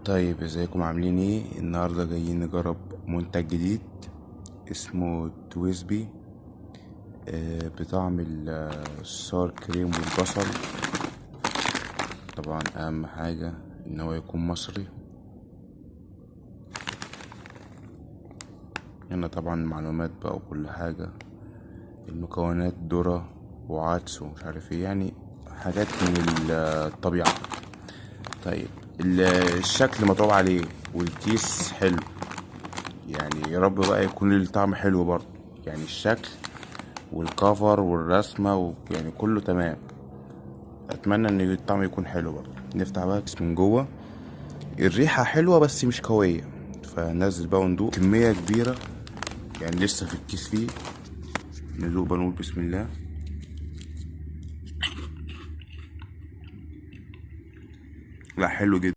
طيب ازيكم عاملين ايه؟ النهارده جايين نجرب منتج جديد اسمه تويسبي. بطعم الصار كريم والبصل. طبعا اهم حاجة ان هو يكون مصري. هنا طبعا معلومات بقى وكل حاجة، المكونات ذرة وعدس ومش عارف ايه، يعني حاجات من الطبيعة. طيب الشكل مطبوع عليه والكيس حلو، يعني يا رب بقى يكون الطعم حلو برضه، يعني الشكل والكفر والرسمة يعني كله تمام. اتمنى ان الطعم يكون حلو برضه. نفتح بقى الكيس من جوه، الريحة حلوة بس مش قوية، فننزل بقى وندوق كمية كبيرة، يعني لسه في الكيس فيه. ندوق بقى، نقول بسم الله. لا حلو جدا.